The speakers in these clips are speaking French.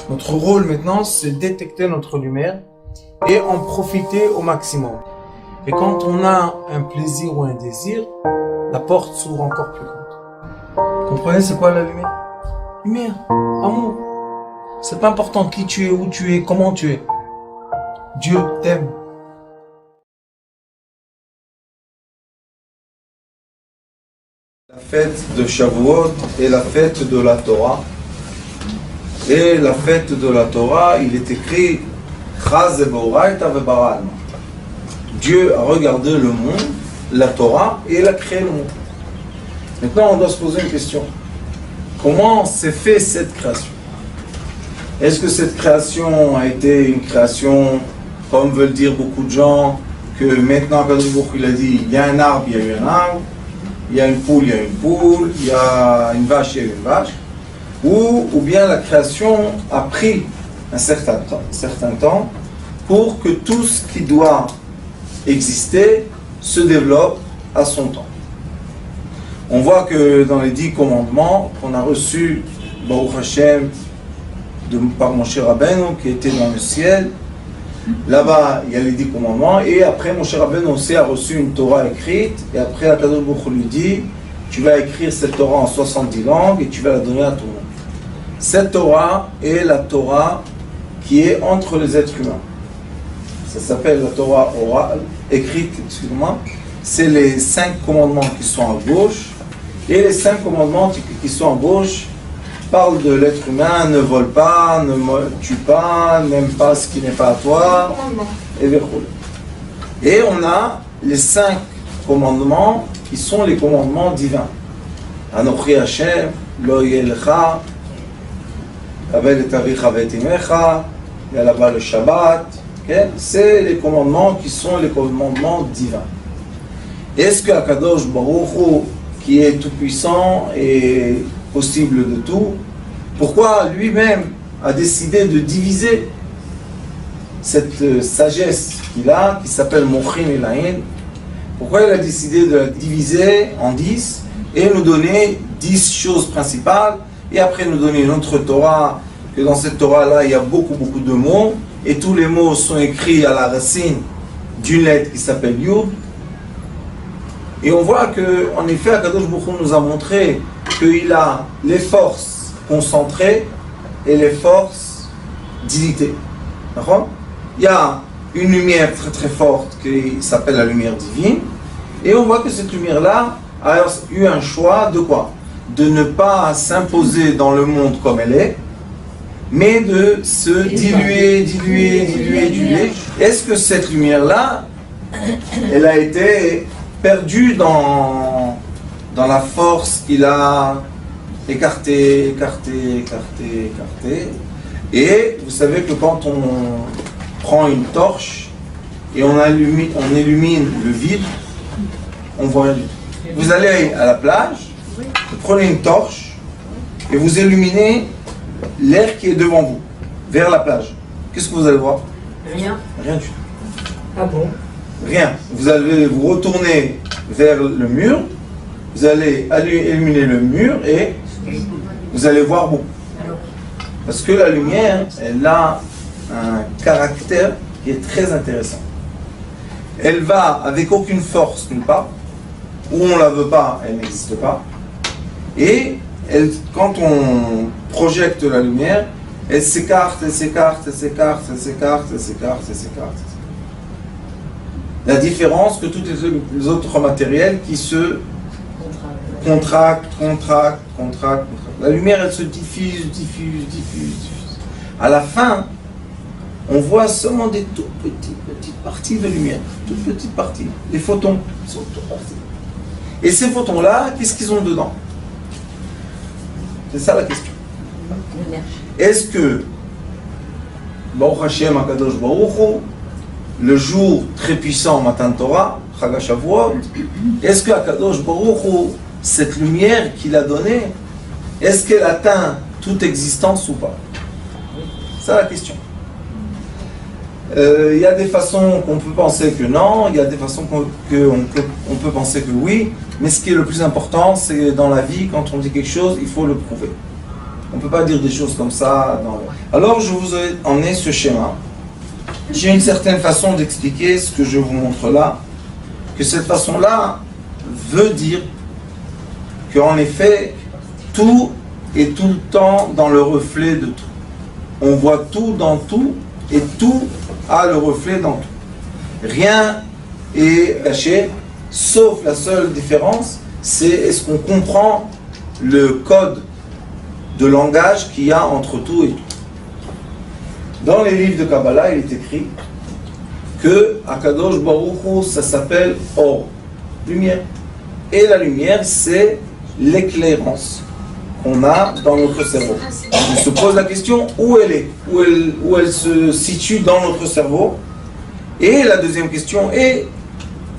Notre rôle maintenant, c'est détecter notre lumière et en profiter au maximum. Et quand on a un plaisir ou un désir, la porte s'ouvre encore plus grande. Vous comprenez c'est quoi la lumière? Lumière, amour. C'est pas important qui tu es, où tu es, comment tu es. Dieu t'aime. La fête de Shavuot est la fête de la Torah. Et la fête de la Torah, il est écrit Chaz Beoraita Ve'bara Alma. Dieu a regardé le monde, la Torah, et il a créé le monde. Maintenant, on doit se poser une question. Comment s'est fait cette création? Est-ce que cette création a été une création, comme veulent dire beaucoup de gens, que maintenant, quand il a dit, il y a un arbre, il y a eu un arbre, il y a une poule, il y a une poule, il y a une vache, il y a une vache, ou bien la création a pris un certain temps pour que tout ce qui doit exister se développe à son temps. On voit que dans les 10 commandements qu'on a reçus, Baruch Hashem, par Moshe Rabbeinu, qui était dans le ciel, là-bas il y a les 10 commandements, et après Moshe Rabbeinu aussi a reçu une Torah écrite, et après Akadosh Baruch Hu lui dit, tu vas écrire cette Torah en 70 langues et tu vas la donner à tout le monde. Cette Torah est la Torah qui est entre les êtres humains. Ça s'appelle la Torah orale, écrite, excusez-moi. C'est les 5 commandements qui sont à gauche, et les 5 commandements qui sont à gauche parlent de l'être humain, ne vole pas, ne tue pas, n'aime pas ce qui n'est pas à toi, et on a les 5 commandements qui sont les commandements divins. Anochi Hashem, Lo Yelecha, Kavel et Avicha V'et Imecha, il y a là-bas le Shabbat, okay? C'est les commandements qui sont les commandements divins. Est-ce que Akadosh Baruch Hu, qui est tout puissant et possible de tout, pourquoi lui-même a décidé de diviser cette sagesse qu'il a, qui s'appelle Mochin et Laïn? Pourquoi il a décidé de la diviser en 10 et nous donner 10 choses principales, et après nous donner une autre Torah, que dans cette Torah-là, il y a beaucoup de mots, et tous les mots sont écrits à la racine d'une lettre qui s'appelle Yud. Et on voit que, en effet, Akadosh Baruch Hu nous a montré qu'il a les forces concentrées et les forces d'unité. D'accord? Il y a une lumière très forte qui s'appelle la lumière divine, et on voit que cette lumière-là a eu un choix de quoi? De ne pas s'imposer dans le monde comme elle est, mais de se diluer. Est-ce que cette lumière-là, elle a été perdue dans la force qu'il a écartée. Et vous savez que quand on prend une torche et on illumine le vide, on voit rien du tout. Vous allez à la plage, vous prenez une torche et vous illuminez l'air qui est devant vous, vers la plage. Qu'est-ce que vous allez voir? Rien. Rien du tout. Ah bon? Rien. Vous allez vous retourner vers le mur, vous allez illuminer le mur et vous allez voir beaucoup. Parce que la lumière, elle a un caractère qui est très intéressant. Elle va avec aucune force nulle part, où on ne la veut pas, elle n'existe pas. Et quand on projette la lumière, elle s'écarte. La différence que tous les autres matériels qui se contractent. La lumière, elle se diffuse. À la fin, on voit seulement des toutes petites parties de lumière, toutes petites parties. Les photons sont toutes parties. Et ces photons-là, qu'est-ce qu'ils ont dedans? C'est ça la question. Est-ce que Baruch Hashem Akadosh Baruch Hu, le jour très puissant Matan Torah, Chag HaShavuot, est-ce que Akadosh Baruch Hu, cette lumière qu'il a donnée, est-ce qu'elle atteint toute existence ou pas? C'est ça la question. Il y a des façons qu'on peut penser que non, il y a des façons qu'on peut penser que oui, mais ce qui est le plus important, c'est dans la vie, quand on dit quelque chose, il faut le prouver. On ne peut pas dire des choses comme ça. Alors je vous ai emmené ce schéma. J'ai une certaine façon d'expliquer ce que je vous montre là, que cette façon-là veut dire qu'en effet, tout est tout le temps dans le reflet de tout. On voit tout dans tout et tout a le reflet dans tout. Rien est caché, sauf la seule différence, c'est est-ce qu'on comprend le code de langage qu'il y a entre tout et tout. Dans les livres de Kabbalah, il est écrit que Akadosh Baruch Hu, ça s'appelle Or, lumière. Et la lumière, c'est l'éclairance qu'on a dans notre cerveau. On se pose la question où elle est, où elle se situe dans notre cerveau. Et la deuxième question est,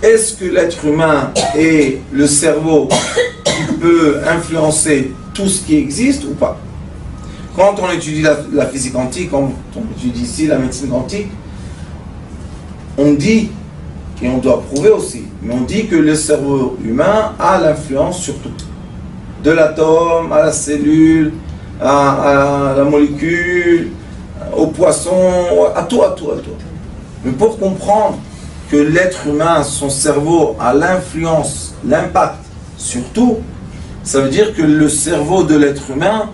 est-ce que l'être humain et le cerveau peut influencer tout ce qui existe ou pas? Quand on étudie la physique quantique, quand on étudie ici la médecine quantique, on dit, et on doit prouver aussi, mais on dit que le cerveau humain a l'influence sur tout. De l'atome à la cellule, à la molécule, au poisson, à tout. Mais pour comprendre que l'être humain, son cerveau a l'influence, l'impact sur tout, ça veut dire que le cerveau de l'être humain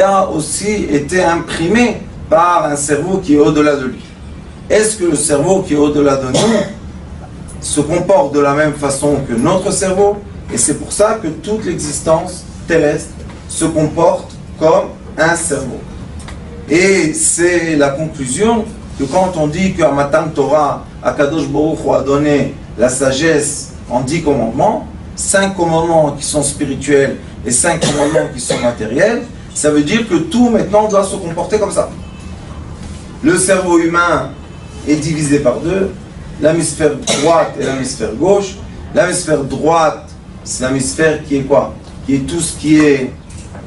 a aussi été imprimé par un cerveau qui est au-delà de lui. Est-ce que le cerveau qui est au-delà de nous se comporte de la même façon que notre cerveau? Et c'est pour ça que toute l'existence terrestre se comporte comme un cerveau. Et c'est la conclusion que quand on dit qu'à Matan Torah, Akadosh Baruch Hu a donné la sagesse en 10 commandements, 5 commandements qui sont spirituels et 5 commandements qui sont matériels, ça veut dire que tout maintenant doit se comporter comme ça. Le cerveau humain est divisé par deux, l'hémisphère droite et l'hémisphère gauche. L'hémisphère droite, c'est l'hémisphère qui est quoi? Qui est tout ce qui est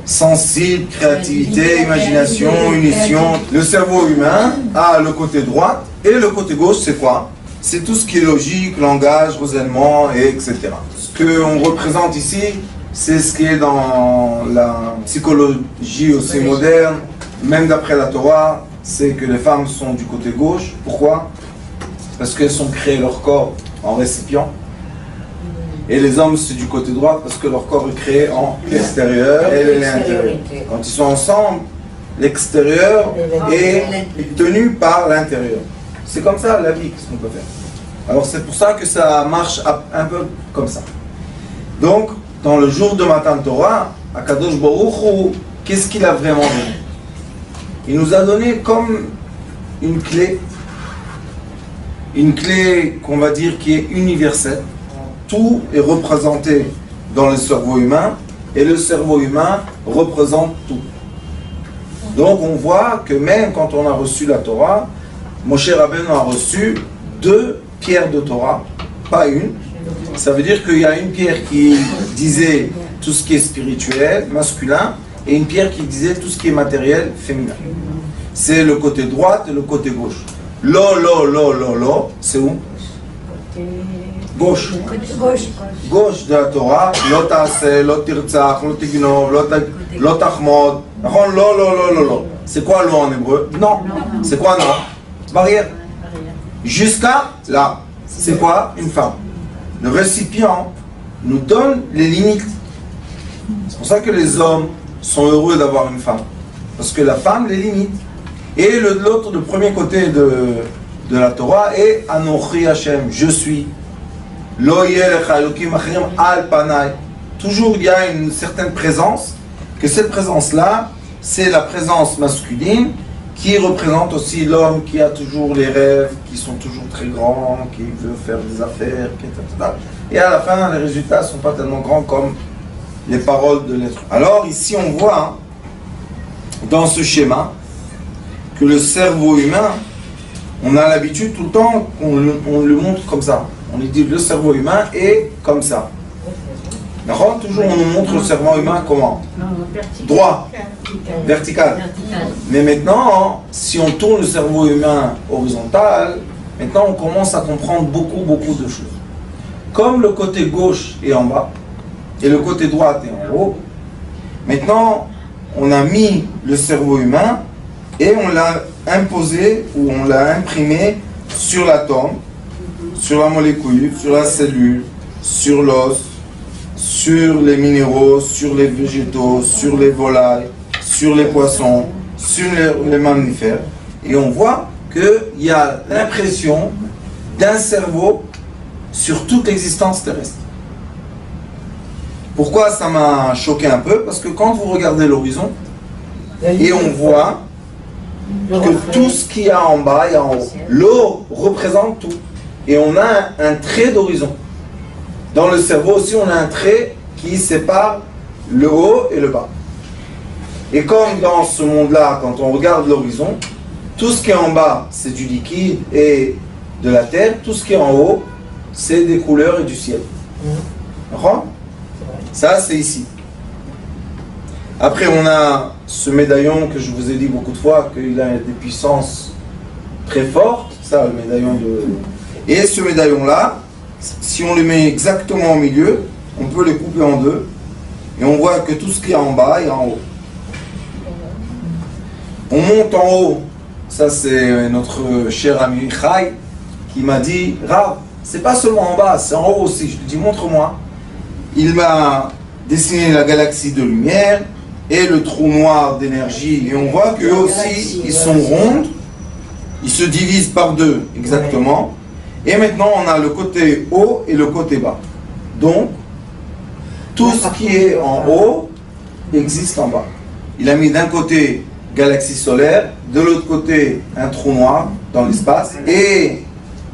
sensible, créativité, imagination, unition. Le cerveau humain a le côté droit et le côté gauche, c'est quoi? C'est tout ce qui est logique, langage, raisonnement, et etc. Ce qu'on représente ici, c'est ce qui est dans la psychologie aussi moderne, même d'après la Torah, c'est que les femmes sont du côté gauche. Pourquoi? Parce qu'elles ont créé leur corps en récipient. Et les hommes, c'est du côté droit parce que leur corps est créé en extérieur et l'intérieur. Quand ils sont ensemble, l'extérieur est tenu par l'intérieur. C'est comme ça la vie, qu'est-ce qu'on peut faire? Alors c'est pour ça que ça marche un peu comme ça. Donc, dans le jour de Matan Torah, Akadosh Baruch Hu, qu'est-ce qu'il a vraiment donné? Il nous a donné comme une clé qu'on va dire qui est universelle. Tout est représenté dans le cerveau humain et le cerveau humain représente tout. Donc on voit que même quand on a reçu la Torah, Moshe Rabbeinu a reçu 2 pierres de Torah, pas une. Ça veut dire qu'il y a une pierre qui disait tout ce qui est spirituel, masculin, et une pierre qui disait tout ce qui est matériel, féminin. C'est le côté droit et le côté gauche. Lo, c'est où? Gauche. Gauche de la Torah. Lo ta'aseh, lo tirtzach, lo tignov, lo tachmod. Lo. C'est quoi lo en hébreu? Non. C'est quoi non? Barrière. Jusqu'à là. C'est quoi? Une femme. Le récipient nous donne les limites. C'est pour ça que les hommes sont heureux d'avoir une femme. Parce que la femme les limite. Et l'autre, le premier côté de la Torah est Anochi Hashem, je suis. Lo yelecha elokim achirim al panai. Toujours il y a une certaine présence, que cette présence-là, c'est la présence masculine qui représente aussi l'homme qui a toujours les rêves, qui sont toujours très grands, qui veut faire des affaires, etc. Et à la fin, les résultats ne sont pas tellement grands comme les paroles de l'être. Alors ici, on voit dans ce schéma que le cerveau humain, on a l'habitude tout le temps qu'on le montre comme ça. On lui dit le cerveau humain est comme ça. D'accord? Toujours on nous montre le cerveau humain comment? Droit, vertical. Mais maintenant, si on tourne le cerveau humain horizontal, maintenant on commence à comprendre beaucoup de choses. Comme le côté gauche est en bas et le côté droit est en haut, maintenant on a mis le cerveau humain et on l'a imposé ou on l'a imprimé sur l'atome, sur la molécule, sur la cellule, sur l'os, sur les minéraux, sur les végétaux, sur les volailles, sur les poissons, sur les mammifères. Et on voit qu'il y a l'impression d'un cerveau sur toute l'existence terrestre. Pourquoi ça m'a choqué un peu? Parce que quand vous regardez l'horizon, et on voit que tout ce qu'il y a en bas, il y a en haut. L'eau représente tout. Et on a un trait d'horizon. Dans le cerveau aussi, on a un trait qui sépare le haut et le bas. Et comme dans ce monde-là, quand on regarde l'horizon, tout ce qui est en bas, c'est du liquide et de la terre. Tout ce qui est en haut, c'est des couleurs et du ciel. D'accord? Ça, c'est ici. Après, on a ce médaillon que je vous ai dit beaucoup de fois, qu'il a des puissances très fortes. Ça, le médaillon de... Et ce médaillon-là, si on le met exactement au milieu, on peut le couper en deux. Et on voit que tout ce qui est en bas est en haut. On monte en haut. Ça, c'est notre cher ami Chai qui m'a dit, Rav, c'est pas seulement en bas, c'est en haut aussi. Je lui dis, montre-moi. Il m'a dessiné la galaxie de lumière et le trou noir d'énergie. Et on voit qu'eux aussi, ils sont ronds. Ils se divisent par deux, exactement. Et maintenant, on a le côté haut et le côté bas. Donc, tout ce qui est en haut existe en bas. Il a mis d'un côté galaxie solaire, de l'autre côté un trou noir dans l'espace. Et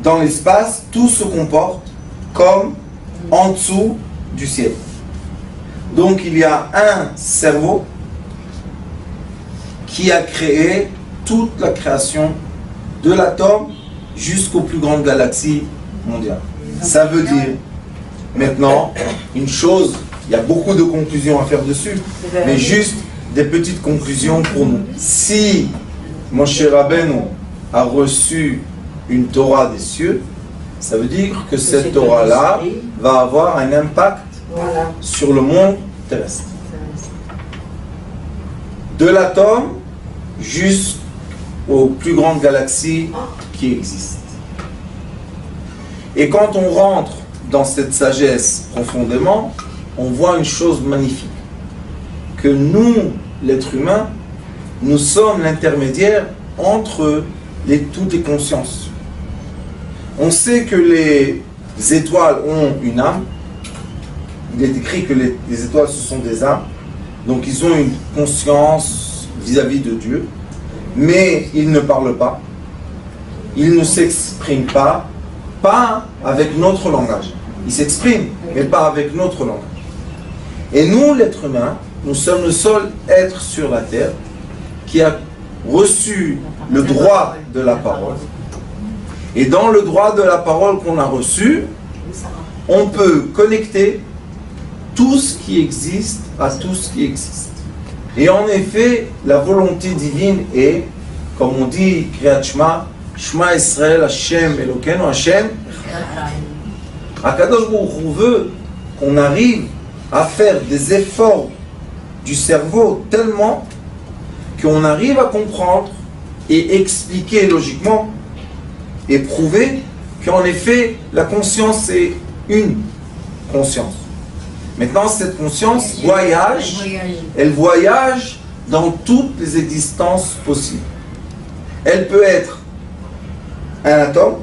dans l'espace, tout se comporte comme en dessous du ciel. Donc, il y a un cerveau qui a créé toute la création de l'atome jusqu'aux plus grandes galaxies mondiales. Ça veut dire, maintenant, une chose, il y a beaucoup de conclusions à faire dessus, mais juste des petites conclusions pour nous. Si Moshe Rabbeinu a reçu une Torah des cieux, ça veut dire que cette Torah-là va avoir un impact sur le monde terrestre. De l'atome jusqu'aux plus grandes galaxies qui existent. Et quand on rentre dans cette sagesse profondément, on voit une chose magnifique. Que nous, l'être humain, nous sommes l'intermédiaire entre toutes les consciences. On sait que les étoiles ont une âme. Il est écrit que les étoiles, ce sont des âmes. Donc ils ont une conscience vis-à-vis de Dieu. Mais ils ne parlent pas. Ils ne s'expriment pas. Pas avec notre langage. Ils s'expriment, mais pas avec notre langage. Et nous, l'être humain, nous sommes le seul être sur la terre qui a reçu le droit de la parole. Et dans le droit de la parole qu'on a reçu, on peut connecter tout ce qui existe à tout ce qui existe. Et en effet, la volonté divine est, comme on dit, Kriyat Shema, Shema Israël, Hashem, Elokeinu, Hashem. Akadosh Baruch Hu veut qu'on arrive à faire des efforts du cerveau tellement qu'on arrive à comprendre et expliquer logiquement et prouver qu'en effet la conscience est une conscience. Maintenant cette conscience voyage, elle voyage dans toutes les existences possibles. Elle peut être un atome,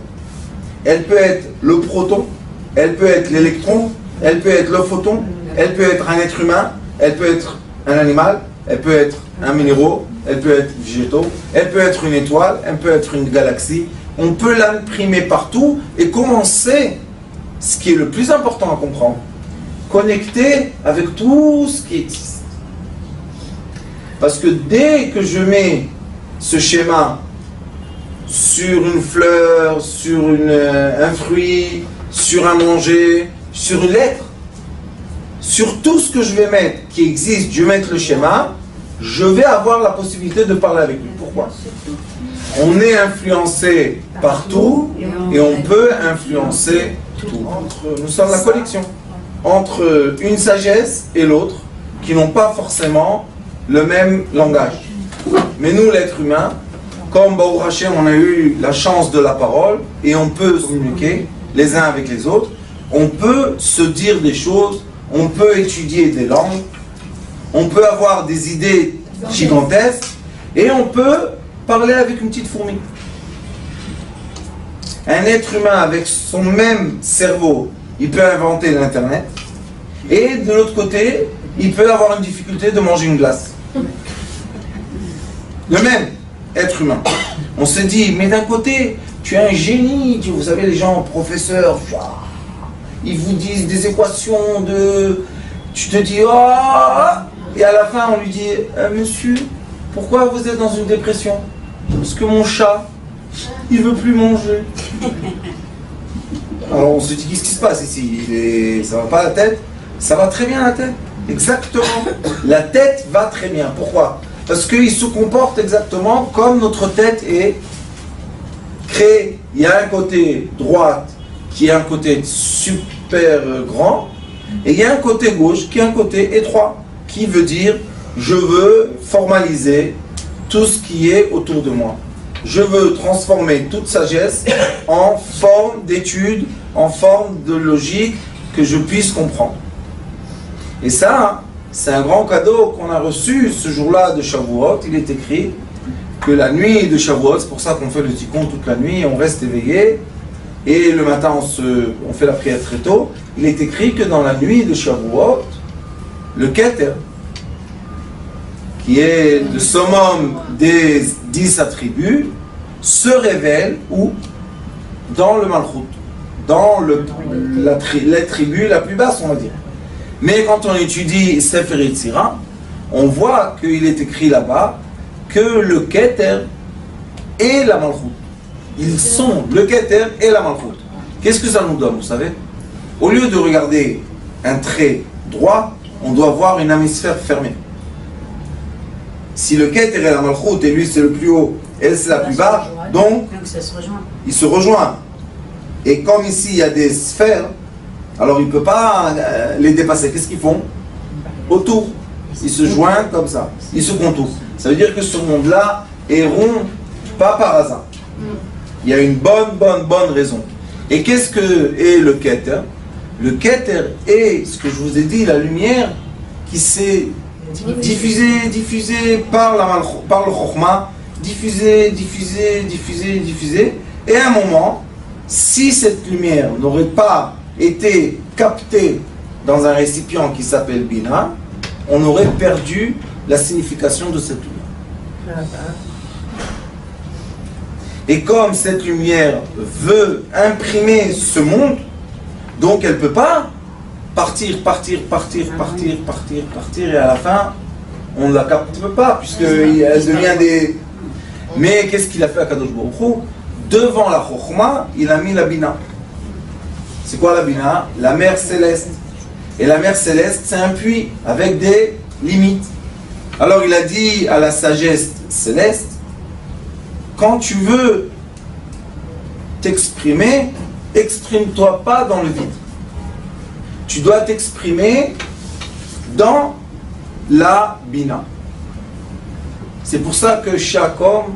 elle peut être le proton, elle peut être l'électron, elle peut être le photon, elle peut être un être humain, elle peut être un animal, elle peut être un minéral, elle peut être végétaux, elle peut être une étoile, elle peut être une galaxie. On peut l'imprimer partout et commencer, ce qui est le plus important à comprendre, connecter avec tout ce qui existe. Parce que dès que je mets ce schéma sur une fleur, sur un fruit, sur un manger, sur une lettre, sur tout ce que je vais mettre qui existe, je vais mettre le schéma, je vais avoir la possibilité de parler avec lui. Pourquoi? On est influencé partout et on peut influencer tout. Nous sommes la connexion entre une sagesse et l'autre qui n'ont pas forcément le même langage. Mais nous, l'être humain, comme Baruch Hashem, on a eu la chance de la parole et on peut communiquer les uns avec les autres, on peut se dire des choses, on peut étudier des langues, on peut avoir des idées gigantesques et on peut parler avec une petite fourmi. Un être humain avec son même cerveau, il peut inventer l'Internet et de l'autre côté, il peut avoir une difficulté de manger une glace. Le même être humain. On se dit, mais d'un côté, tu es un génie, vous savez, les gens, professeurs, ils vous disent des équations de... Tu te dis, oh, et à la fin, on lui dit, monsieur, pourquoi vous êtes dans une dépression? Parce que mon chat, il veut plus manger. Alors on se dit, qu'est-ce qui se passe ici? Ça va pas la tête? Ça va très bien la tête. Exactement. La tête va très bien. Pourquoi? Parce qu'il se comporte exactement comme notre tête est créée. Il y a un côté droite qui est un côté super grand et il y a un côté gauche qui est un côté étroit, qui veut dire je veux formaliser tout ce qui est autour de moi. Je veux transformer toute sagesse en forme d'étude, en forme de logique que je puisse comprendre. Et ça, c'est un grand cadeau qu'on a reçu ce jour-là de Shavuot. Il est écrit que la nuit de Shavuot, c'est pour ça qu'on fait le tikkun toute la nuit, on reste éveillé, et le matin on fait la prière très tôt. Il est écrit que dans la nuit de Shavuot, le Keter, qui est le summum des 10 attributs, se révèle où? Dans le Malchut, dans l'attribut la plus basse, on va dire. Mais quand on étudie Sefer Yetzira, on voit qu'il est écrit là-bas que le Keter et la Malchut, ils sont le Keter et la Malchut. Qu'est-ce que ça nous donne, vous savez? Au lieu de regarder un trait droit, on doit voir une hémisphère fermée. Si le Keter est la Malchut et lui c'est le plus haut, elle c'est la plus basse, donc ils se rejoignent. Et comme ici il y a des sphères, alors il ne peut pas les dépasser. Qu'est-ce qu'ils font? Autour. Ils se joignent comme ça. Ils se contournent. Ça veut dire que ce monde-là est rond, pas par hasard. Il y a une bonne raison. Et qu'est-ce que est le Keter? Le Keter est, ce que je vous ai dit, la lumière qui s'est diffusée par le Chokhmah, diffusée. Et à un moment, si cette lumière n'aurait pas été captée dans un récipient qui s'appelle Bina, on aurait perdu la signification de cette lumière. Et comme cette lumière veut imprimer ce monde, donc elle ne peut pas partir, et à la fin, on ne la capte pas, puisqu'elle devient des... Mais qu'est-ce qu'il a fait à Kadosh Baruch Hu? Devant la Chokhmah, il a mis la Bina. C'est quoi la Bina? La mer céleste. Et la mer céleste, c'est un puits avec des limites. Alors il a dit à la sagesse céleste, quand tu veux t'exprimer, exprime-toi pas dans le vide. Tu dois t'exprimer dans la Bina. C'est pour ça que chaque homme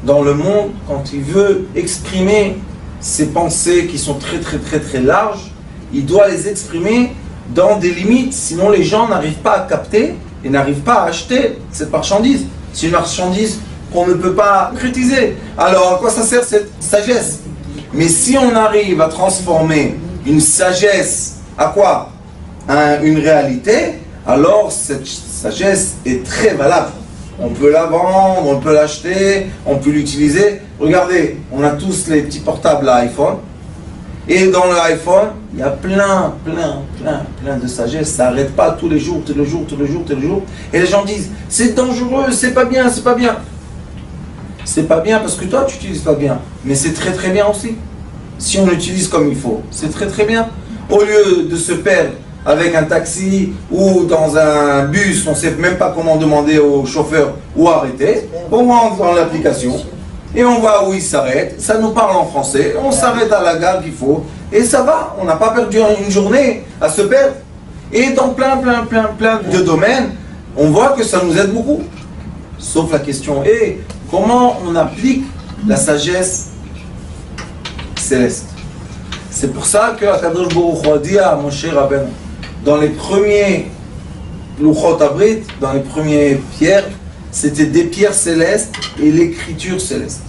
dans le monde, quand il veut exprimer ses pensées qui sont très larges, il doit les exprimer dans des limites, sinon les gens n'arrivent pas à capter et n'arrivent pas à acheter cette marchandise. C'est une marchandise qu'on ne peut pas critiquer. Alors à quoi ça sert cette sagesse? Mais si on arrive à transformer une sagesse à quoi? Une réalité, alors cette sagesse est très valable. On peut la vendre, on peut l'acheter, on peut l'utiliser. Regardez, on a tous les petits portables à iPhone. Et dans l'iPhone, il y a plein de sagesse. Ça n'arrête pas tous les jours. Et les gens disent, c'est dangereux, c'est pas bien. C'est pas bien parce que toi, tu n'utilises pas bien. Mais c'est très bien aussi. Si on l'utilise comme il faut, c'est très bien. Au lieu de se perdre avec un taxi ou dans un bus, on ne sait même pas comment demander au chauffeur où arrêter, on rentre dans l'application et on va où il s'arrête, ça nous parle en français, on s'arrête à la gare qu'il faut et ça va, on n'a pas perdu une journée à se perdre. Et dans plein de domaines, On voit que ça nous aide beaucoup. Sauf la question est, comment on applique la sagesse céleste? C'est pour ça que Akadosh Baruch Hu a dit à Moshe Rabbeinu, dans les premiers Luchot Abrit, dans les premières pierres, c'était des pierres célestes et l'écriture céleste.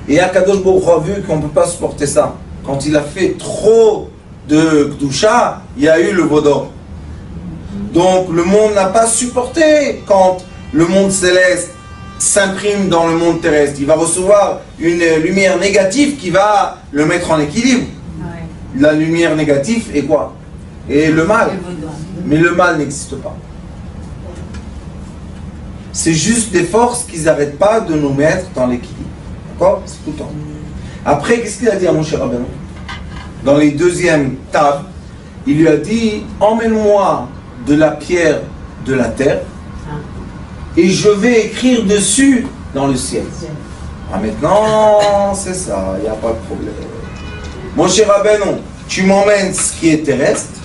Et Akadosh Baruch Hu a vu qu'on ne peut pas supporter ça. Quand il a fait trop de Kedusha, il y a eu le Vaudor. Donc le monde n'a pas supporté quand le monde céleste s'imprime dans le monde terrestre. Il va recevoir une lumière négative qui va le mettre en équilibre. La lumière négative est quoi? Et le mal. Mais le mal n'existe pas. C'est juste des forces qui n'arrêtent pas de nous mettre dans l'équilibre. D'accord? C'est tout le temps. Après, qu'est-ce qu'il a dit à Moshe Rabbeinu? Dans les deuxièmes tables, il lui a dit, emmène-moi de la pierre de la terre et je vais écrire dessus dans le ciel. Ah, maintenant, c'est ça, il n'y a pas de problème. Moshe Rabbeinu, tu m'emmènes ce qui est terrestre,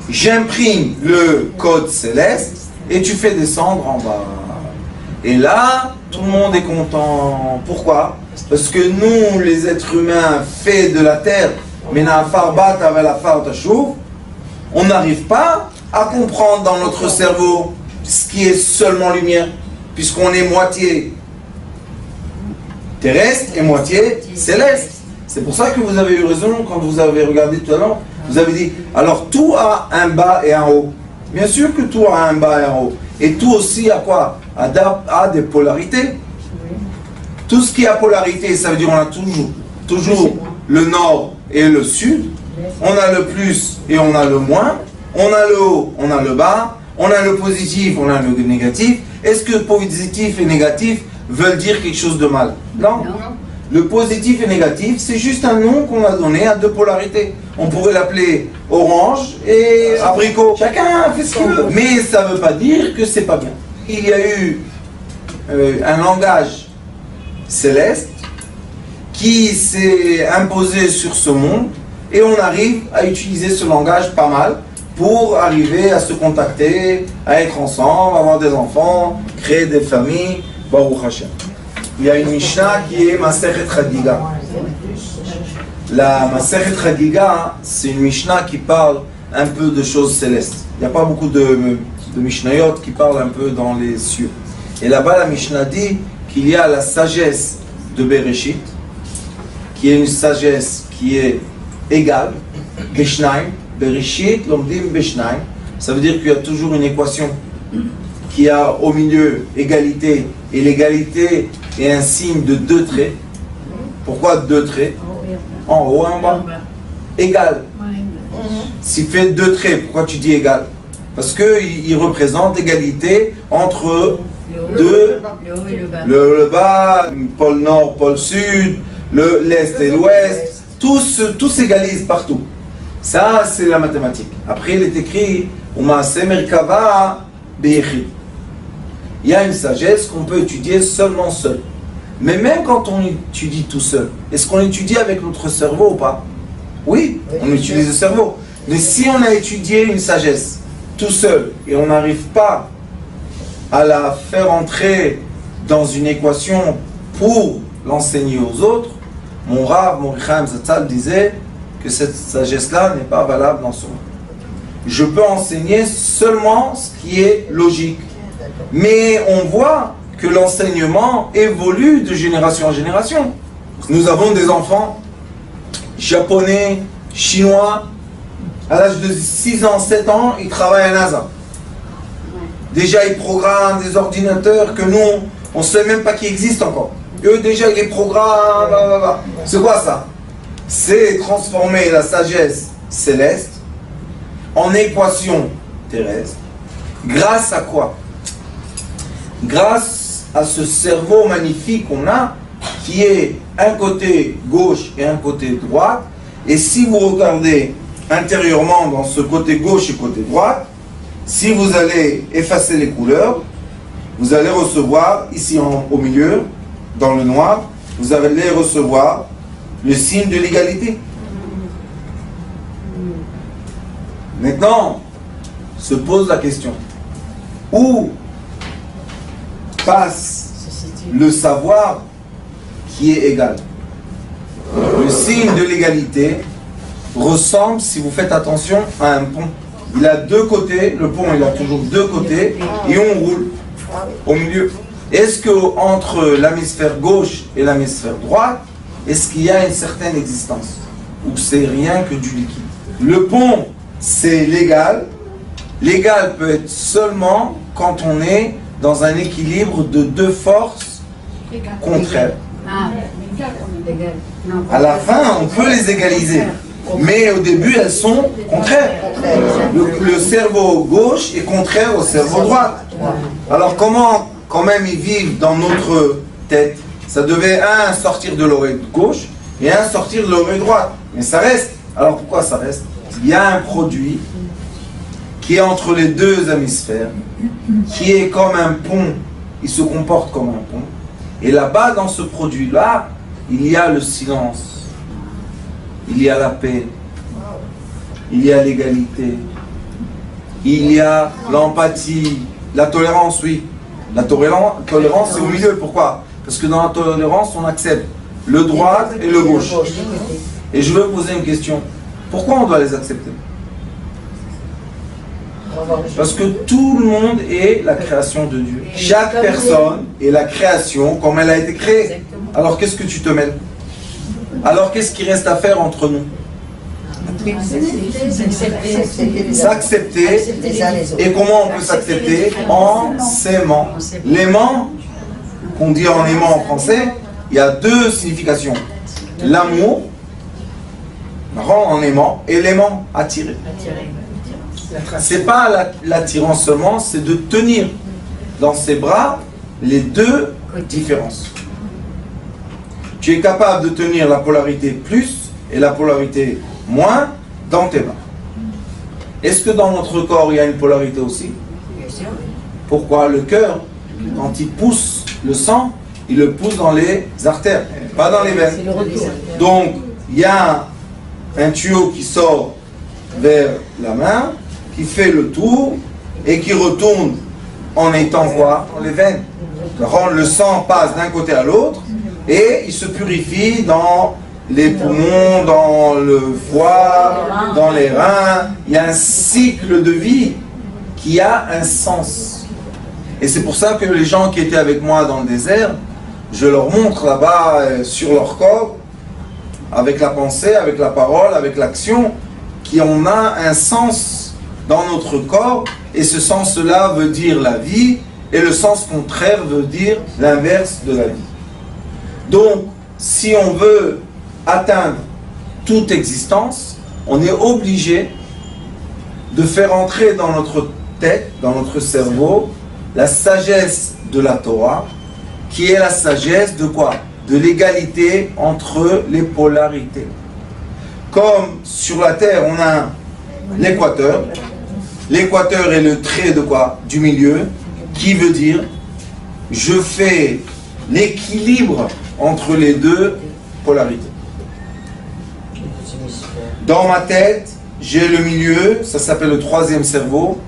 j'imprime le code céleste et tu fais descendre en bas. Et là, tout le monde est content. Pourquoi? Parce que nous, les êtres humains faits de la terre, on n'arrive pas à comprendre dans notre cerveau ce qui est seulement lumière, puisqu'on est moitié terrestre et moitié céleste. C'est pour ça que vous avez eu raison quand vous avez regardé tout à l'heure. Vous avez dit, alors tout a un bas et un haut. Bien sûr que tout a un bas et un haut. Et tout aussi a quoi? A des polarités. Tout ce qui a polarité, ça veut dire on a toujours le nord et le sud. On a le plus et on a le moins. On a le haut, on a le bas. On a le positif, on a le négatif. Est-ce que positif et négatif veulent dire quelque chose de mal? Non. Le positif et négatif, c'est juste un nom qu'on a donné à deux polarités. On pourrait l'appeler orange et abricot. Chacun fait ce qu'il veut. Mais ça ne veut pas dire que c'est pas bien. Il y a eu un langage céleste qui s'est imposé sur ce monde et on arrive à utiliser ce langage pas mal pour arriver à se contacter, à être ensemble, avoir des enfants, créer des familles. Baruch Hashem. Il y a une Mishnah qui est Masechet Chagiga. La Masechet Chagiga, c'est une Mishnah qui parle un peu de choses célestes. Il n'y a pas beaucoup de Mishnayot qui parlent un peu dans les cieux. Et là-bas, la Mishnah dit qu'il y a la sagesse de Bereshit, qui est une sagesse qui est égale, Beshnaim, Bereshit, Lomdim Beshnaim. Ça veut dire qu'il y a toujours une équation qui a au milieu égalité, et l'égalité est un signe de deux traits. Pourquoi deux traits? En haut et en bas. Égal. S'il fait deux traits, pourquoi tu dis égal? Parce qu'il représente égalité entre le bas, pôle nord, pôle sud, l'est et l'ouest. Tout s'égalise partout. Ça, c'est la mathématique. Après, il est écrit Umaaseh Merkava Beyechid. Il y a une sagesse qu'on peut étudier seulement seul. Mais même quand on étudie tout seul, est-ce qu'on étudie avec notre cerveau ou pas? Oui, on utilise le cerveau. Mais si on a étudié une sagesse tout seul et on n'arrive pas à la faire entrer dans une équation pour l'enseigner aux autres, mon Rav, mon Chaim Zatzal disait que cette sagesse-là n'est pas valable dans ce monde. Je peux enseigner seulement ce qui est logique. Mais on voit que l'enseignement évolue de génération en génération. Nous avons des enfants japonais, chinois, à l'âge de 6 ans, 7 ans, ils travaillent à NASA. Déjà, ils programment des ordinateurs que nous, on ne sait même pas qu'ils existent encore. Eux, déjà, ils les programment. C'est quoi ça? C'est transformer la sagesse céleste en équation terrestre. Grâce à quoi? Grâce à ce cerveau magnifique qu'on a, qui est un côté gauche et un côté droite. Et si vous regardez intérieurement dans ce côté gauche et côté droite, si vous allez effacer les couleurs, vous allez recevoir ici au milieu, dans le noir, vous allez recevoir le signe de l'égalité. Maintenant, se pose la question. Où passe le savoir qui est égal? Le signe de l'égalité ressemble, si vous faites attention, à un pont. Il a deux côtés, le pont il a toujours deux côtés, et on roule au milieu. Est-ce que entre l'hémisphère gauche et l'hémisphère droite, est-ce qu'il y a une certaine existence? Ou c'est rien que du liquide? Le pont, c'est l'égal. L'égal peut être seulement quand on est dans un équilibre de deux forces contraires. À la fin, on peut les égaliser. Mais au début, elles sont contraires. Le cerveau gauche est contraire au cerveau droit. Alors comment, quand même, ils vivent dans notre tête? Ça devait un sortir de l'oreille gauche et un sortir de l'oreille droite. Mais ça reste. Alors pourquoi ça reste? Il y a un produit qui est entre les deux hémisphères, qui est comme un pont. Il se comporte comme un pont. Et là-bas, dans ce produit-là, il y a le silence. Il y a la paix, il y a l'égalité, il y a l'empathie, la tolérance, oui. La tolérance, c'est au milieu. Pourquoi? Parce que dans la tolérance, on accepte le droit et le gauche. Et je veux poser une question. Pourquoi on doit les accepter? Parce que tout le monde est la création de Dieu. Chaque personne est la création comme elle a été créée. Alors qu'est-ce que tu te mêles? Alors qu'est-ce qui reste à faire entre nous? S'accepter. Et comment on peut s'accepter? En s'aimant. L'aimant, qu'on dit en aimant en français, il y a deux significations. L'amour, en aimant, et l'aimant, attirer. C'est pas l'attirance seulement, c'est de tenir dans ses bras les deux différences. Tu es capable de tenir la polarité plus et la polarité moins dans tes mains. Est-ce que dans notre corps il y a une polarité aussi? Pourquoi? Le cœur, quand il pousse le sang, il le pousse dans les artères, pas dans les veines. Donc il y a un tuyau qui sort vers la main, qui fait le tour et qui retourne en étant quoi? Dans les veines. Le sang passe d'un côté à l'autre et il se purifie dans les poumons, dans le foie, dans les reins. Il y a un cycle de vie qui a un sens. Et c'est pour ça que les gens qui étaient avec moi dans le désert, je leur montre là-bas sur leur corps, avec la pensée, avec la parole, avec l'action, qu'on a un sens dans notre corps, et ce sens-là veut dire la vie, et le sens contraire veut dire l'inverse de la vie. Donc, si on veut atteindre toute existence, on est obligé de faire entrer dans notre tête, dans notre cerveau, la sagesse de la Torah, qui est la sagesse de quoi? De l'égalité entre les polarités. Comme sur la Terre, on a l'équateur. L'équateur est le trait de quoi? Du milieu, qui veut dire je fais l'équilibre entre les deux polarités. Dans ma tête, j'ai le milieu, ça s'appelle le troisième cerveau,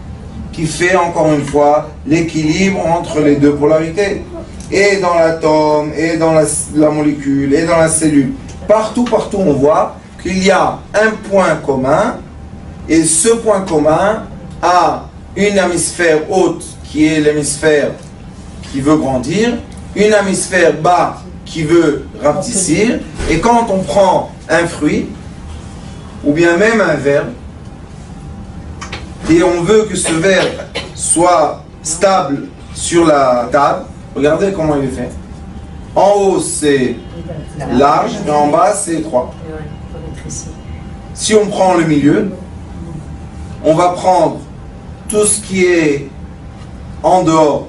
qui fait encore une fois l'équilibre entre les deux polarités. Et dans l'atome, et dans la molécule, et dans la cellule. Partout, on voit qu'il y a un point commun, et ce point commun a une hémisphère haute qui est l'hémisphère qui veut grandir, une hémisphère bas qui veut rapetissir, et quand on prend un fruit, ou bien même un verre, et on veut que ce verre soit stable sur la table, regardez comment il est fait. En haut c'est large, et en bas c'est étroit. Si on prend le milieu, on va prendre tout ce qui est en dehors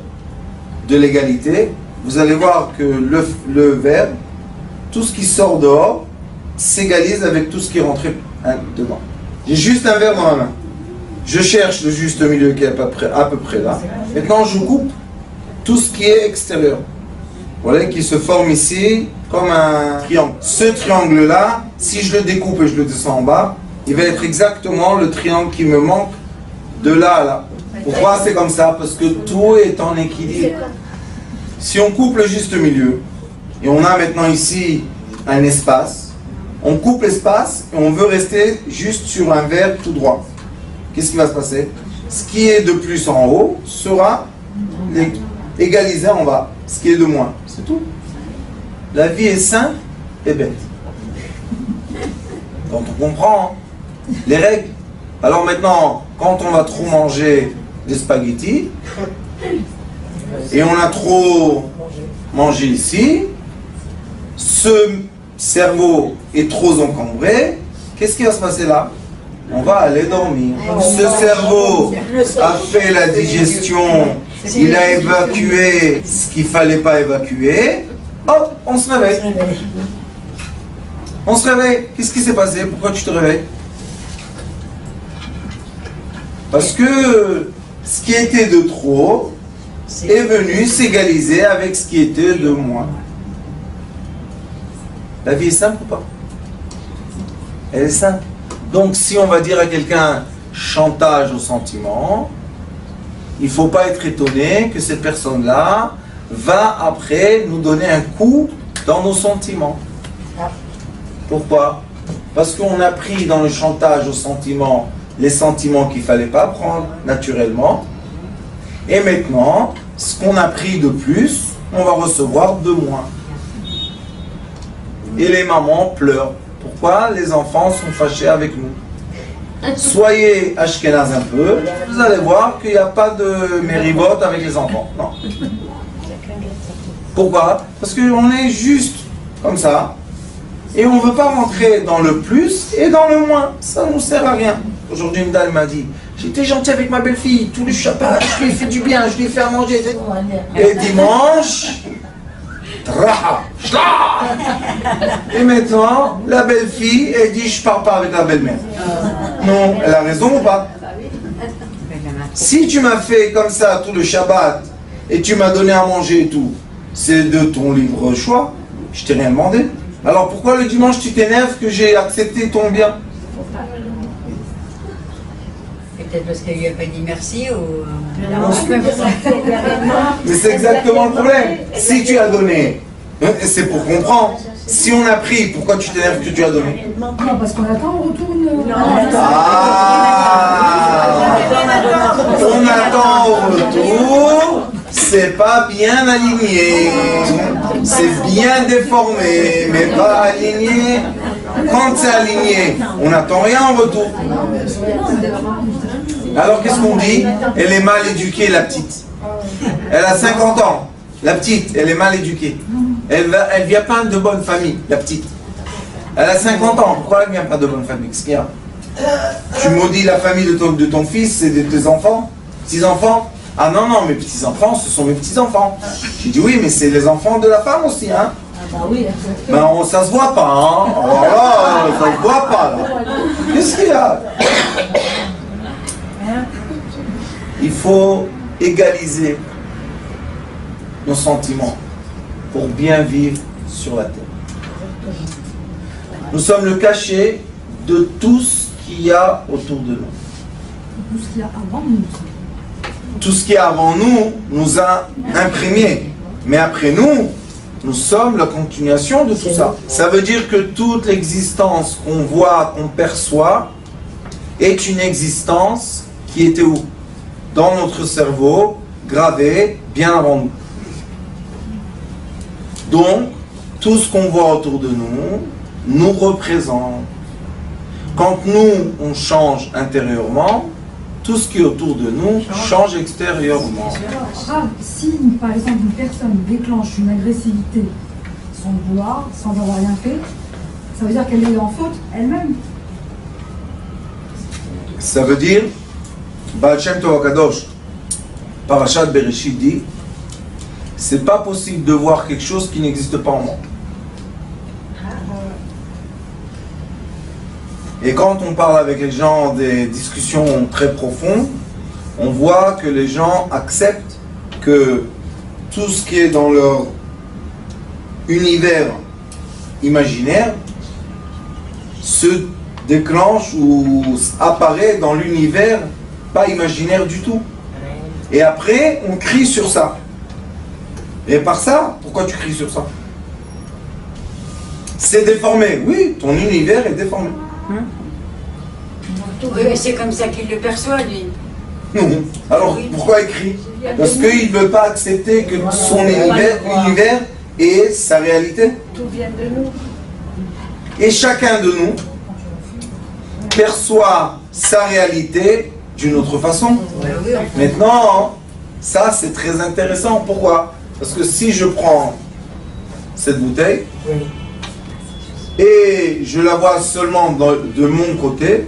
de l'égalité. Vous allez voir que le verre, tout ce qui sort dehors, s'égalise avec tout ce qui est rentré dedans. J'ai juste un verre dans ma main. Je cherche le juste milieu qui est à peu près là. Maintenant, je coupe tout ce qui est extérieur. Vous voyez, qui se forme ici comme un triangle. Ce triangle-là, si je le découpe et je le descends en bas, il va être exactement le triangle qui me manque de là à là. Pourquoi c'est comme ça? Parce que tout est en équilibre. Si on coupe le juste milieu, et on a maintenant ici un espace, on coupe l'espace et on veut rester juste sur un verre tout droit. Qu'est-ce qui va se passer? Ce qui est de plus en haut sera égalisé en bas. Ce qui est de moins. C'est tout. La vie est simple et bête. Quand on comprend les règles. Alors maintenant, quand on va trop manger des spaghettis, et on a trop mangé ici, ce cerveau est trop encombré, qu'est-ce qui va se passer là? On va aller dormir. Ce cerveau a fait la digestion, il a évacué ce qu'il ne fallait pas évacuer, hop, on se réveille. On se réveille. Qu'est-ce qui s'est passé? Pourquoi tu te réveilles? Parce que ce qui était de trop est venu s'égaliser avec ce qui était de moins. La vie est simple ou pas? Elle est simple. Donc si on va dire à quelqu'un chantage au sentiment, il ne faut pas être étonné que cette personne-là va après nous donner un coup dans nos sentiments. Pourquoi? Parce qu'on a pris dans le chantage au sentiment les sentiments qu'il ne fallait pas prendre naturellement. Et maintenant, ce qu'on a pris de plus, on va recevoir de moins. Et les mamans pleurent. Pourquoi? Les enfants sont fâchés avec nous. Soyez ashkénaz un peu, vous allez voir qu'il n'y a pas de mérivote avec les enfants. Non. Pourquoi? Parce qu'on est juste comme ça. Et on ne veut pas rentrer dans le plus et dans le moins. Ça ne nous sert à rien. Aujourd'hui, une dame m'a dit, j'étais gentil avec ma belle-fille, tous les Shabbat, je lui ai fait du bien, je lui ai fait à manger. Et dimanche, traha, shla. Et maintenant, la belle-fille, elle dit, je ne pars pas avec la belle-mère. Non, elle a raison ou pas? Si tu m'as fait comme ça tout le Shabbat, et tu m'as donné à manger et tout, c'est de ton libre choix, je t'ai rien demandé. Alors pourquoi le dimanche tu t'énerves que j'ai accepté ton bien? Peut-être parce qu'il lui a pas dit merci ou... Mais c'est exactement le problème. Si tu as donné, c'est pour comprendre. Si on a pris, pourquoi tu t'énerves que tu as donné? Non, parce qu'on attend, on retourne. Ah, on attend au retour. C'est pas bien aligné, c'est bien déformé, mais pas aligné. Quand c'est aligné, on n'attend rien en retour. Alors qu'est-ce qu'on dit? Elle est mal éduquée, la petite. Elle a 50 ans, la petite, elle est mal éduquée. Elle vient pas de bonne famille, la petite. Elle a 50 ans, pourquoi elle vient pas de bonne famille? Qu'est-ce qu'il y a? Tu maudis la famille de ton fils et de tes enfants, petits-enfants? Ah non, non, mes petits-enfants, ce sont mes petits-enfants. J'ai dit oui, mais c'est les enfants de la femme aussi, hein. Ah bah oui. Ben, ça se voit pas, hein. Alors là, ça se voit pas, là. Qu'est-ce qu'il y a? Il faut égaliser nos sentiments pour bien vivre sur la terre. Nous sommes le cachet de tout ce qu'il y a autour de nous. Tout ce qu'il y a avant nous. Tout ce qui est avant nous nous a imprégnés. Mais après nous, nous sommes la continuation de tout ça. Ça veut dire que toute l'existence qu'on voit, qu'on perçoit, est une existence qui était où? Dans notre cerveau, gravée bien avant nous. Donc, tout ce qu'on voit autour de nous, nous représente. Quand nous, on change intérieurement, tout ce qui est autour de nous change extérieurement. Ah, si par exemple une personne déclenche une agressivité sans le vouloir, sans avoir rien fait, ça veut dire qu'elle est en faute elle-même. Ça veut dire, Baal Shem Tov HaKadosh, Parashat Bereshit dit, c'est pas possible de voir quelque chose qui n'existe pas en moi. Et quand on parle avec les gens des discussions très profondes, on voit que les gens acceptent que tout ce qui est dans leur univers imaginaire se déclenche ou apparaît dans l'univers pas imaginaire du tout. Et après, on crie sur ça. Et par ça, pourquoi tu cries sur ça? C'est déformé. Oui, ton univers est déformé. Oui, mais c'est comme ça qu'il le perçoit, lui. Non. Alors, pourquoi il crie? Parce qu'il ne veut pas accepter que son univers est sa réalité. Tout vient de nous. Et chacun de nous perçoit sa réalité d'une autre façon. Maintenant, ça c'est très intéressant. Pourquoi? Parce que si je prends cette bouteille et je la vois seulement de mon côté,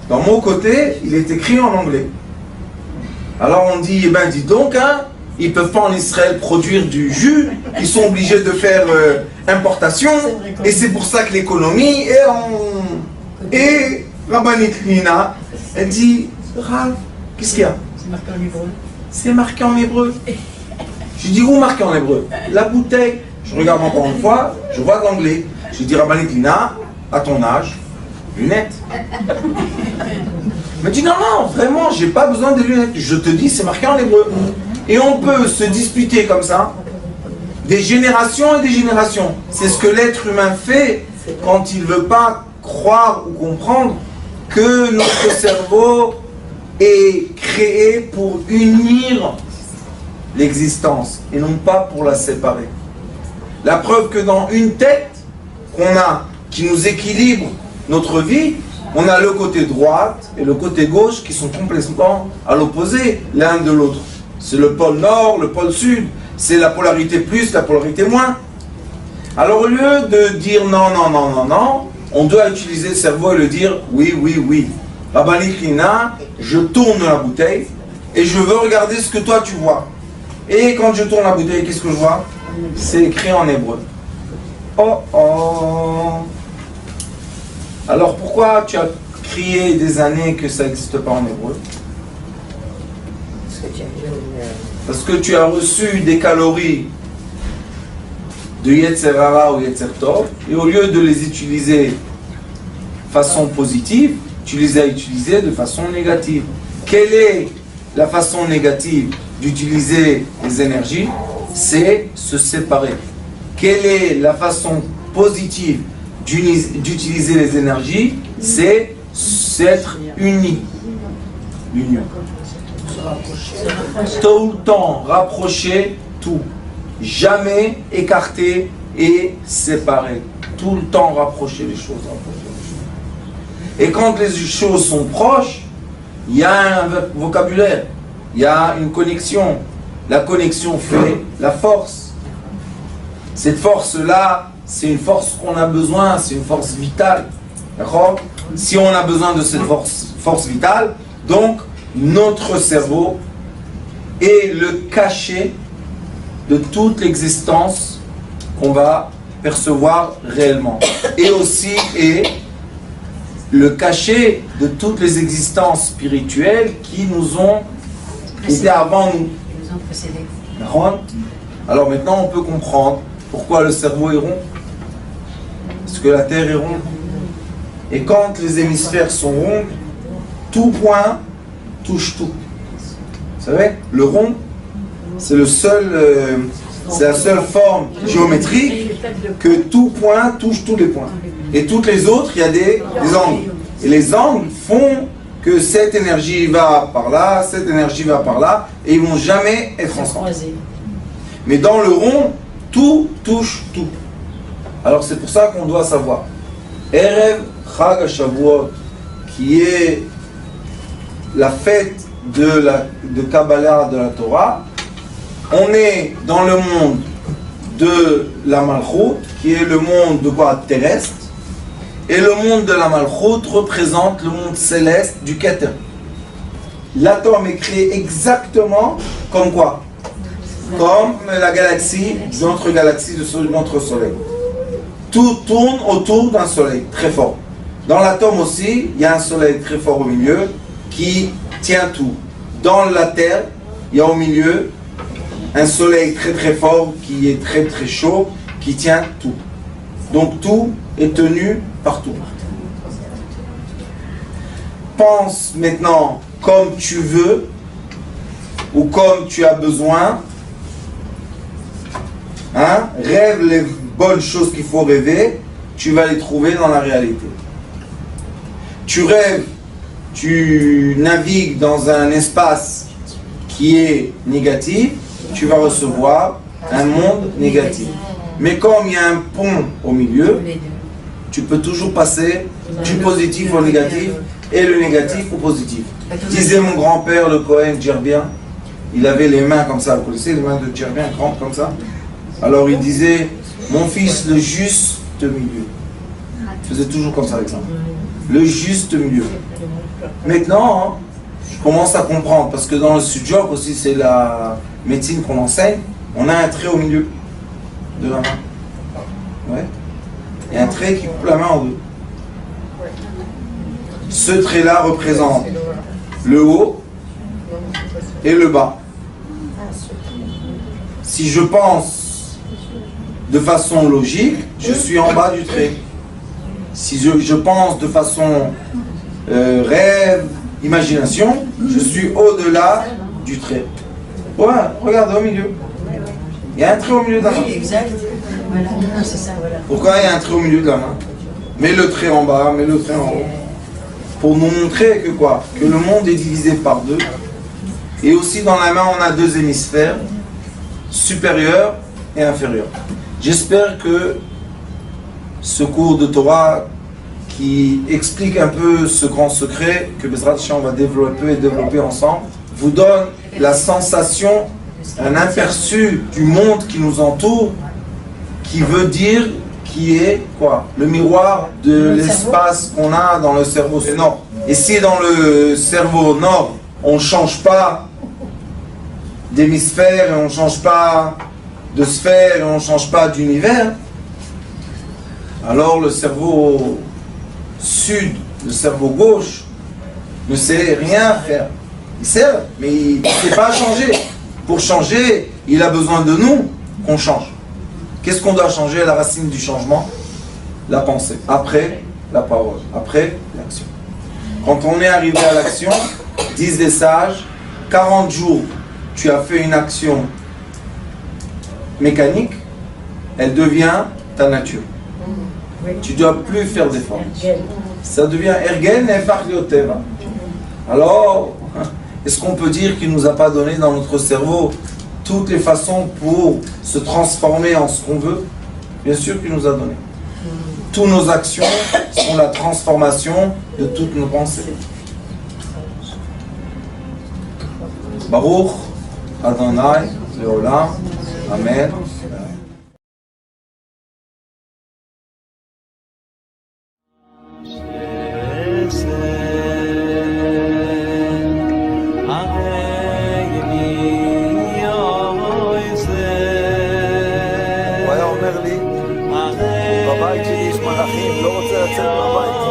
dans mon côté, il est écrit en anglais. Alors on dit, eh ben dis donc, hein, ils ne peuvent pas en Israël produire du jus, ils sont obligés de faire importation, et c'est pour ça que l'économie est en... Et Rabbanit Lina, elle dit, Rav, qu'est-ce qu'il y a? C'est marqué en hébreu. C'est marqué en hébreu. Je dis, où marqué en hébreu? La bouteille. Je regarde encore une fois, je vois de l'anglais. Je dis, Rabbanit Lina, à ton âge, lunettes. Elle me dit, non, non, vraiment, j'ai pas besoin de lunettes. Je te dis, c'est marqué en hébreu. Et on peut se disputer comme ça, des générations et des générations. C'est ce que l'être humain fait quand il ne veut pas croire ou comprendre que notre cerveau est créé pour unir l'existence et non pas pour la séparer. La preuve que dans une tête qu'on a, qui nous équilibre notre vie, on a le côté droite et le côté gauche qui sont complètement à l'opposé l'un de l'autre. C'est le pôle nord, le pôle sud, c'est la polarité plus, la polarité moins. Alors au lieu de dire non, non, non, non, non, on doit utiliser le cerveau et le dire oui, oui, oui. Rabbanit Lina, je tourne la bouteille et je veux regarder ce que toi tu vois. Et quand je tourne la bouteille, qu'est-ce que je vois? C'est écrit en hébreu. Oh oh. Alors pourquoi tu as crié des années que ça n'existe pas en hébreu? Parce que tu as reçu des calories de Yetzer Hara ou Yetzer Tov, et au lieu de les utiliser de façon positive, tu les as utilisées de façon négative. Quelle est la façon négative d'utiliser les énergies? C'est se séparer. Quelle est la façon positive d'utiliser les énergies? C'est s'être unis. L'union. Tout le temps rapprocher tout. Jamais écarter et séparer. Tout le temps rapprocher les choses. Et quand les choses sont proches, il y a un vocabulaire, il y a une connexion. La connexion fait la force. Cette force-là, c'est une force qu'on a besoin, c'est une force vitale. D'accord? Si on a besoin de cette force vitale, donc notre cerveau est le cachet de toute l'existence qu'on va percevoir réellement. Et aussi est le cachet de toutes les existences spirituelles qui nous ont été avant nous. Ils nous ont précédés. Alors maintenant on peut comprendre pourquoi le cerveau est rond. Parce que la Terre est ronde. Et quand les hémisphères sont ronds, tout point touche tout. Vous savez, le rond, c'est la seule forme géométrique que tout point touche tous les points. Et toutes les autres, il y a des angles. Et les angles font que cette énergie va par là, cette énergie va par là, et ils ne vont jamais être ensemble. Mais dans le rond, tout touche tout. Alors c'est pour ça qu'on doit savoir. Erev Chag HaShavuot, qui est la fête de Kabbalah de la Torah, on est dans le monde de la Malchut, qui est le monde de quoi? Terrestre, et le monde de la Malchut représente le monde céleste du Keter. L'atome est créé exactement comme quoi? Comme la galaxie, notre galaxie de notre soleil. Tout tourne autour d'un soleil très fort. Dans l'atome aussi, il y a un soleil très fort au milieu qui tient tout. Dans la Terre, il y a au milieu un soleil très très fort qui est très très chaud, qui tient tout. Donc tout est tenu par tout. Pense maintenant comme tu veux ou comme tu as besoin. Hein? Rêve les bonnes choses qu'il faut rêver, tu vas les trouver dans la réalité. Tu rêves, tu navigues dans un espace qui est négatif, tu vas recevoir un monde négatif. Mais comme il y a un pont au milieu, tu peux toujours passer du positif au négatif et le négatif au positif. Disait mon grand-père, le Cohen Djerbien, il avait les mains comme ça, vous connaissez les mains de Djerbien, grandes comme ça. Alors il disait, mon fils, le juste milieu. Il faisait toujours comme ça avec ça. Le juste milieu. Maintenant, je commence à comprendre, parce que dans le sudjok aussi, c'est la médecine qu'on enseigne, on a un trait au milieu de la main. Ouais. Il y a un trait qui coupe la main en deux. Ce trait-là représente le haut et le bas. Si je pense de façon logique, je suis en bas du trait. Si je pense de façon rêve, imagination, je suis au-delà du trait. Ouais, regardez au milieu. Il y a un trait au milieu de la main. Oui, exact. Voilà, c'est ça, voilà. Pourquoi il y a un trait au milieu de la main? Mets le trait en bas, mets le trait en haut. Pour nous montrer que quoi? Que le monde est divisé par deux. Et aussi dans la main, on a deux hémisphères, supérieur et inférieur. J'espère que ce cours de Torah qui explique un peu ce grand secret que Bezrat Hashem va développer ensemble, vous donne la sensation, un aperçu du monde qui nous entoure, qui veut dire qui est quoi? Le miroir de l'espace qu'on a dans le cerveau nord. Et si dans le cerveau nord, on ne change pas d'hémisphère et on ne change pas de sphère et on ne change pas d'univers, alors le cerveau sud, le cerveau gauche, ne sait rien faire. Il sait, mais il ne sait pas changer. Pour changer, il a besoin de nous qu'on change. Qu'est-ce qu'on doit changer? La racine du changement, la pensée. Après, la parole. Après, l'action. Quand on est arrivé à l'action, disent les sages, 40 jours, tu as fait une action mécanique, elle devient ta nature. Tu ne dois plus faire d'efforts. Ça devient ergen et farlioteva. Alors, est-ce qu'on peut dire qu'il ne nous a pas donné dans notre cerveau toutes les façons pour se transformer en ce qu'on veut? Bien sûr qu'il nous a donné. Toutes nos actions sont la transformation de toutes nos pensées. Baruch Adonai Leolam. Amen. הוא היה אומר לי, בבית שלי יש מלאכים, לא רוצה לצאת מהבית.